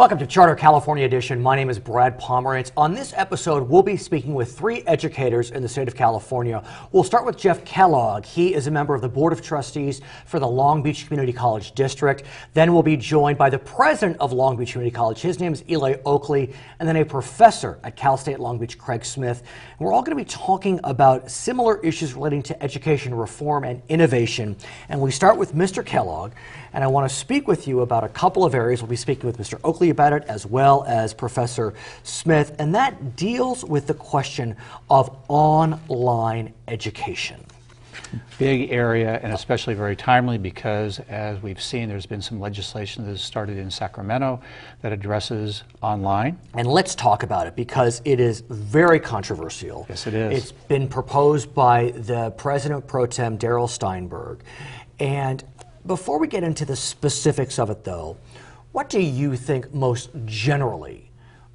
Welcome to Charter California Edition. My name is Brad Pomerantz. On this episode, we'll be speaking with three educators in the state of California. We'll start with Jeff Kellogg. He is a member of the Board of Trustees for the Long Beach Community College District. Then we'll be joined by the president of Long Beach Community College. His name is Eli Oakley, and then a professor at Cal State Long Beach, Craig Smith. And we're all going to be talking about similar issues relating to education reform and innovation. And we start with Mr. Kellogg, and I want to speak with you about a couple of areas. We'll be speaking with Mr. Oakley about it, as well as Professor Smith, and that deals with the question of online education. Big area, and especially very timely, because as we've seen, there's been some legislation that has started in Sacramento that addresses online. And let's talk about it, because it is very controversial. Yes, it is. It's been proposed by the President Pro Tem, Darrell Steinberg. And before we get into the specifics of it, though, what do you think most generally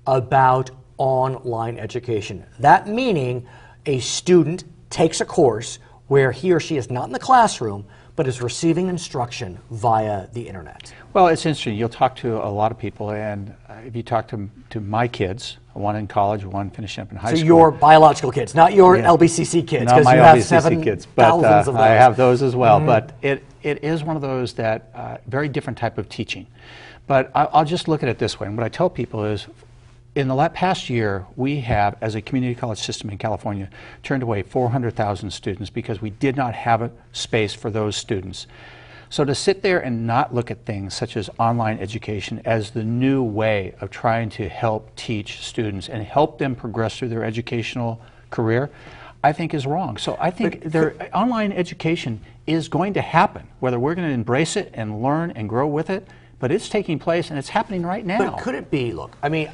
about online education? That meaning a student takes a course where he or she is not in the classroom, but is receiving instruction via the internet. Well, it's interesting. You'll talk to a lot of people, and if you talk to my kids, one in college, one finishing up in high school. So your biological kids, not your LBCC kids, because you have seven kids, thousands of those. I have those as well, but it is one of those that very different type of teaching. But I'll just look at it this way, and what I tell people is, in the past year, we have, as a community college system in California, turned away 400,000 students because we did not have a space for those students. So to sit there and not look at things such as online education as the new way of trying to help teach students and help them progress through their educational career, I think is wrong. So I think online education is going to happen, whether we're going to embrace it and learn and grow with it, but it's taking place and it's happening right now. But could it be, look, I mean,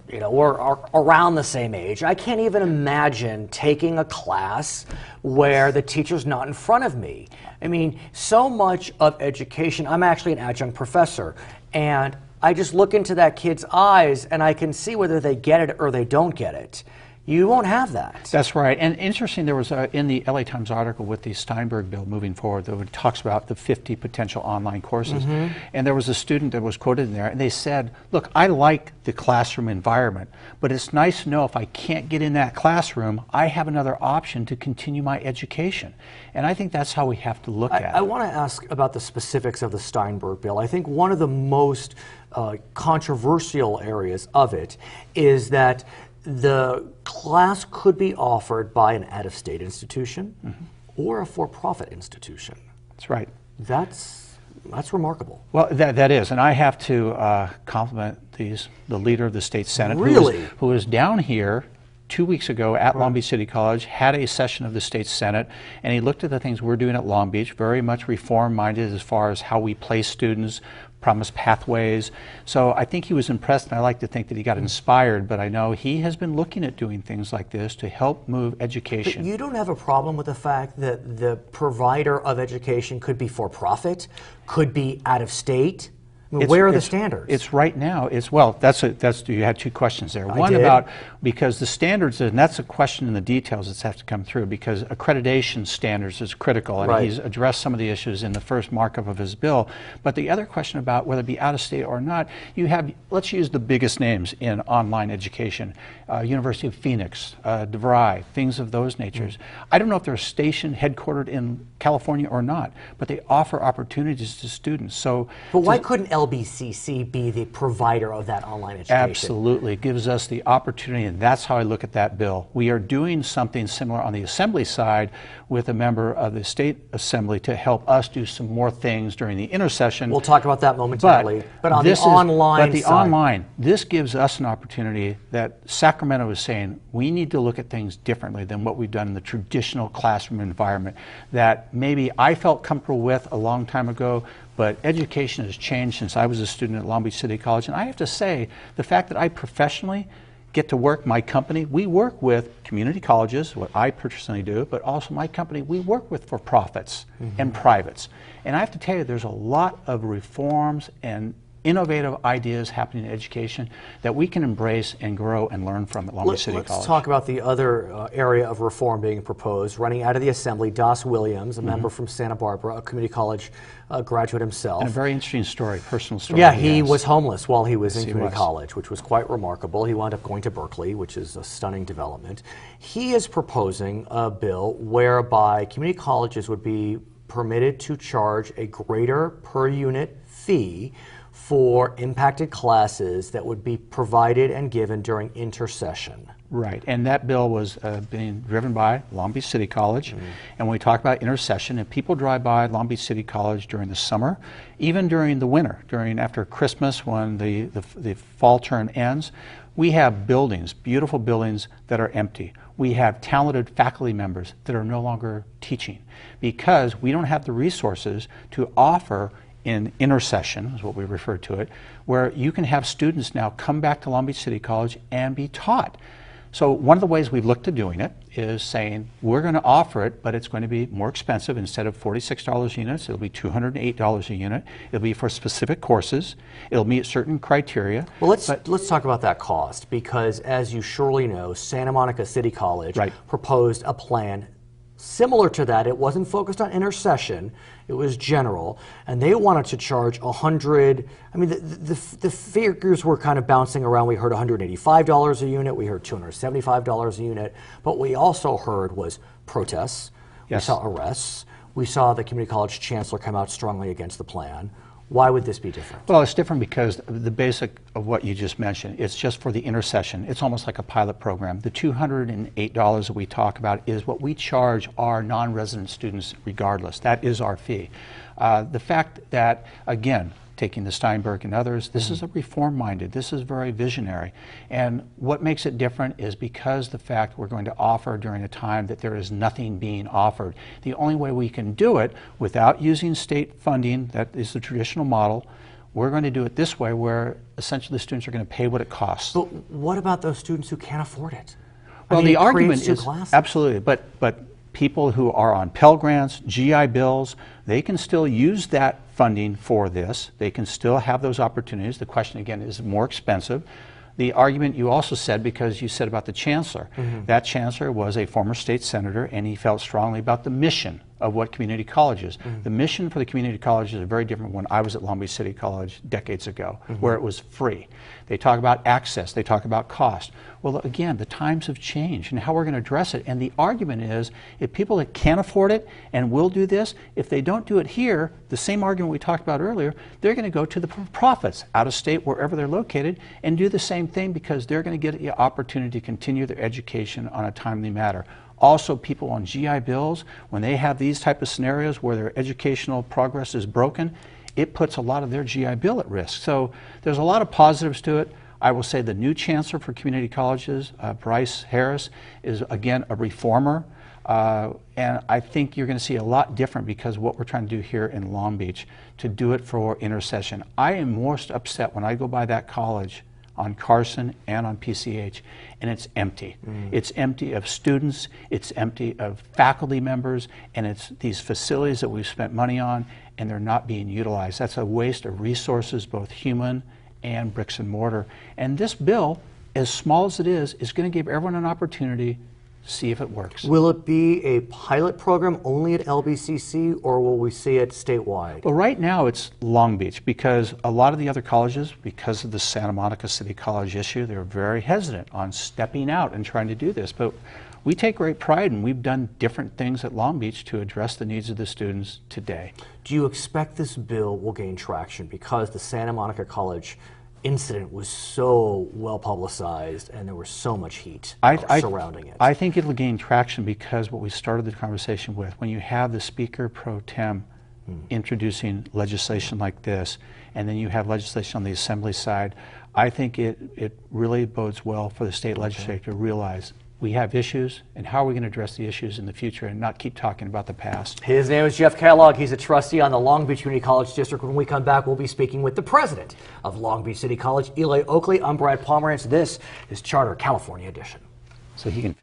you know, we're around the same age. I can't even imagine taking a class where the teacher's not in front of me. I mean, so much of education, I'm actually an adjunct professor, and I just look into that kid's eyes and I can see whether they get it or they don't get it. You won't have that. That's right. And interesting, there was in the LA Times article with the Steinberg bill moving forward, that it talks about the 50 potential online courses. And there was a student that was quoted in there, and they said, look, I like the classroom environment, but it's nice to know if I can't get in that classroom, I have another option to continue my education. And I think that's how we have to look at it. I want to ask about the specifics of the Steinberg bill. I think one of the most controversial areas of it is that the class could be offered by an out-of-state institution or a for-profit institution. That's right. That's remarkable. Well, that is, and I have to compliment the leader of the state Senate, really? who was down here 2 weeks ago at Long Beach City College, had a session of the state Senate, and he looked at the things we're doing at Long Beach, very much reform-minded as far as how we place students, promise pathways. So I think he was impressed, and I like to think that he got inspired, but I know he has been looking at doing things like this to help move education. But you don't have a problem with the fact that the provider of education could be for-profit, could be out-of-state? I mean, where are the standards? It's right now. You had two questions there. One about, because the standards, and that's a question in the details that have to come through, because accreditation standards is critical, and he's addressed some of the issues in the first markup of his bill. But the other question about whether it be out of state or not, you have, let's use the biggest names in online education, University of Phoenix, DeVry, things of those natures. I don't know if they're stationed, headquartered in California or not, but they offer opportunities to students. So, but why couldn't LBCC be the provider of that online education? Absolutely. It gives us the opportunity, and that's how I look at that bill. We are doing something similar on the Assembly side with a member of the State Assembly to help us do some more things during the intersession. We'll talk about that momentarily. But on the online side, this gives us an opportunity that Sacramento is saying we need to look at things differently than what we've done in the traditional classroom environment that maybe I felt comfortable with a long time ago, but education has changed since I was a student at Long Beach City College. And I have to say, the fact that I professionally get to work, my company, we work with community colleges, what I personally do, but also my company, we work with for-profits and privates. And I have to tell you, there's a lot of reforms and innovative ideas happening in education that we can embrace and grow and learn from at Long Beach City College. Let's talk about the other area of reform being proposed. Running out of the Assembly, Das Williams, a member from Santa Barbara, a community college graduate himself. And a very interesting story, personal story. Yeah, he was homeless while he was in community was. college, which was quite remarkable. He wound up going to Berkeley, which is a stunning development. He is proposing a bill whereby community colleges would be permitted to charge a greater per unit fee for impacted classes that would be provided and given during intersession. Right, and that bill was being driven by Long Beach City College. And when we talk about intersession, if people drive by Long Beach City College during the summer, even during the winter, after Christmas when the fall term ends, we have buildings, beautiful buildings that are empty. We have talented faculty members that are no longer teaching because we don't have the resources to offer in intersession, is what we refer to it, where you can have students now come back to Long Beach City College and be taught. So one of the ways we've looked at doing it is saying we're going to offer it, but it's going to be more expensive. Instead of $46 a unit, it'll be $208 a unit. It'll be for specific courses. It'll meet certain criteria. Well, let's talk about that cost, because as you surely know, Santa Monica City College proposed a plan similar to that. It wasn't focused on intersession, it was general, and they wanted to charge $100. I mean, the figures were kind of bouncing around. We heard $185 a unit, we heard $275 a unit, but what we also heard was protests, we saw arrests, we saw the community college chancellor come out strongly against the plan. Why would this be different? Well, it's different because the basic of what you just mentioned, it's just for the intersession. It's almost like a pilot program. The $208 that we talk about is what we charge our non-resident students regardless. That is our fee. The fact that, again, taking the Steinberg and others, this is a reform-minded, this is very visionary. And what makes it different is because the fact we're going to offer during a time that there is nothing being offered. The only way we can do it without using state funding, that is the traditional model, we're going to do it this way where essentially the students are going to pay what it costs. But what about those students who can't afford it? Well, the argument is, absolutely, but people who are on Pell Grants, GI Bills, they can still use that funding for this. They can still have those opportunities. The question again is more expensive. The argument you also said, because you said about the chancellor, that chancellor was a former state senator and he felt strongly about the mission of what community college is. The mission for the community college is very different when I was at Long Beach City College decades ago, where it was free. They talk about access, they talk about cost. Well, again, the times have changed and how we're going to address it. And the argument is, if people that can't afford it and will do this, if they don't do it here, the same argument we talked about earlier, they're going to go to the profits out of state, wherever they're located, and do the same thing because they're going to get the opportunity to continue their education on a timely matter. Also, people on GI Bills, when they have these type of scenarios where their educational progress is broken, it puts a lot of their GI Bill at risk. So there's a lot of positives to it. I will say the new chancellor for community colleges, Bryce Harris, is again a reformer. And I think you're going to see a lot different because of what we're trying to do here in Long Beach to do it for intersession. I am most upset when I go by that college on Carson and on PCH, and it's empty. It's empty of students, it's empty of faculty members, and it's these facilities that we've spent money on, and they're not being utilized. That's a waste of resources, both human and bricks and mortar. And this bill, as small as it is going to give everyone an opportunity to see if it works. Will it be a pilot program only at LBCC, or will we see it statewide? Well, right now it's Long Beach because a lot of the other colleges, because of the Santa Monica City College issue, they're very hesitant on stepping out and trying to do this. But we take great pride, and we've done different things at Long Beach to address the needs of the students today. Do you expect this bill will gain traction because the Santa Monica College incident was so well publicized and there was so much heat surrounding it? I think it'll gain traction because what we started the conversation with, when you have the Speaker Pro Tem introducing legislation like this, and then you have legislation on the Assembly side, I think it really bodes well for the state legislature to realize we have issues, and how are we going to address the issues in the future and not keep talking about the past. His name is Jeff Kellogg. He's a trustee on the Long Beach Community College District. When we come back, we'll be speaking with the president of Long Beach City College, Eli Oakley. I'm Brad Pomerantz. This is Charter California Edition. So he can